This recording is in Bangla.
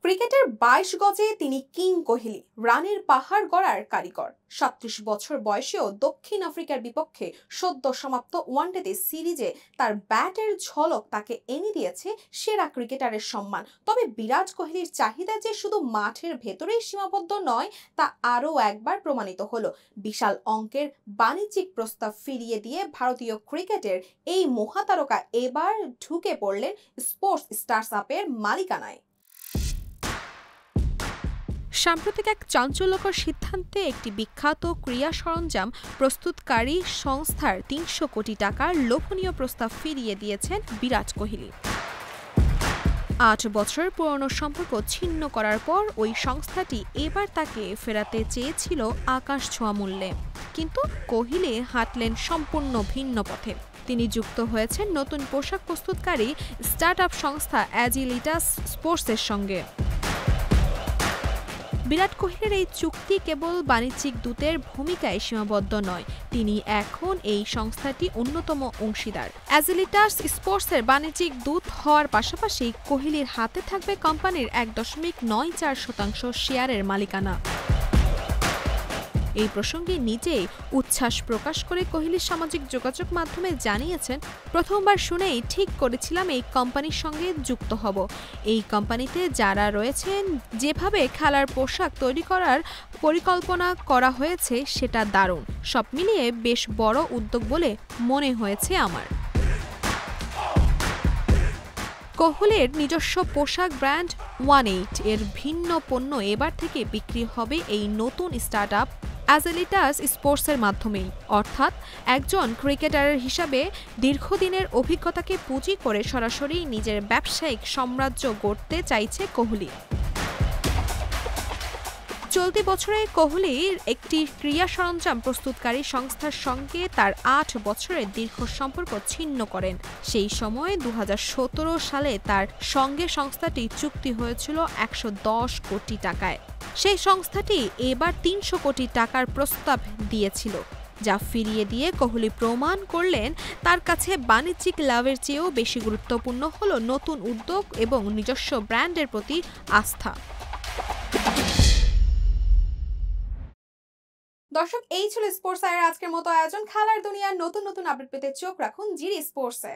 ক্রিকেটের ২২ গজে তিনি কিং কোহলি, রানের পাহাড় গড়ার কারিগর। ৩৭ বছর বয়সেও দক্ষিণ আফ্রিকার বিপক্ষে সদ্য সমাপ্ত ওয়ানডেতে সিরিজে তার ব্যাটের ঝলক তাকে এনে দিয়েছে সেরা ক্রিকেটারের সম্মান। তবে বিরাট কোহলির চাহিদা যে শুধু মাঠের ভেতরেই সীমাবদ্ধ নয় তা আরও একবার প্রমাণিত হলো। বিশাল অঙ্কের বাণিজ্যিক প্রস্তাব ফিরিয়ে দিয়ে ভারতীয় ক্রিকেটের এই মহাতারকা এবার ঢুকে পড়লেন স্পোর্টস স্টার্টআপের মালিকানায়। সাম্প্রতিক এক চাঞ্চল্যকর সিদ্ধান্তে একটি বিখ্যাত ক্রীড়া সরঞ্জাম প্রস্তুতকারী সংস্থার ৩০০ কোটি টাকার লোভনীয় প্রস্তাব ফিরিয়ে দিয়েছেন বিরাট কোহলি। ৮ বছর পুরনো সম্পর্ক ছিন্ন করার পর ওই সংস্থাটি এবার তাকে ফেরাতে চেয়েছিল আকাশ ছোঁয়া মূল্যে, কিন্তু কোহলি হাঁটলেন সম্পূর্ণ ভিন্ন পথে। তিনি যুক্ত হয়েছেন নতুন পোশাক প্রস্তুতকারী স্টার্টআপ সংস্থা অ্যাজিলিটাস স্পোর্টসের সঙ্গে। বিরাট কোহলির এই চুক্তি কেবল বাণিজ্যিক দূতের ভূমিকায় সীমাবদ্ধ নয়, তিনি এখন এই সংস্থাটি অন্যতম অংশীদার। অ্যাজিলিটাস স্পোর্টসের বাণিজ্যিক দূত হওয়ার পাশাপাশি কোহলির হাতে থাকবে কোম্পানির ১.৯৪% শেয়ারের মালিকানা। এই প্রসঙ্গে নিজেই উচ্ছ্বাস প্রকাশ করে কোহলি সামাজিক যোগাযোগ মাধ্যমে জানিয়েছেন, প্রথমবার শুনেই ঠিক করেছিলাম এই কোম্পানির সঙ্গে যুক্ত হব। এই কোম্পানিতে যারা রয়েছেন, যেভাবে খেলার পোশাক তৈরি করার পরিকল্পনা করা হয়েছে সেটা দারুণ। সব মিলিয়ে বেশ বড় উদ্যোগ বলে মনে হয়েছে আমার। কোহলির নিজস্ব পোশাক ব্র্যান্ড 18 এর ভিন্ন পণ্য এবার থেকে বিক্রি হবে এই নতুন স্টার্টআপ অ্যাজিলিটাস স্পোর্টসের মাধ্যমেই। অর্থাৎ একজন ক্রিকেটারের হিসাবে দীর্ঘদিনের অভিজ্ঞতাকে পুঁজি করে সরাসরি নিজের ব্যবসায়িক সাম্রাজ্য গড়তে চাইছে কোহলি। চলতি বছরে কোহলির একটি ক্রীড়া সরঞ্জাম প্রস্তুতকারী সংস্থার সঙ্গে তার ৮ বছরের দীর্ঘ সম্পর্ক ছিন্ন করেন। সেই সময় ২০১৭ সালে তার সঙ্গে সংস্থাটি চুক্তি হয়েছিল ১১০ কোটি টাকায়। সেই সংস্থাটি এবার ৩০০ কোটি টাকার প্রস্তাব দিয়েছিল, যা ফিরিয়ে দিয়ে কোহলি প্রমাণ করলেন তার কাছে বাণিজ্যিক লাভের চেয়েও বেশি গুরুত্বপূর্ণ হলো নতুন উদ্যোগ এবং নিজস্ব ব্র্যান্ডের প্রতি আস্থা। দর্শক, এই ছিল স্পোর্টস আয়ের আজকের মতো আয়োজন। খেলার দুনিয়ার নতুন নতুন আপডেট পেতে চোখ রাখুন জিডি স্পোর্টসে।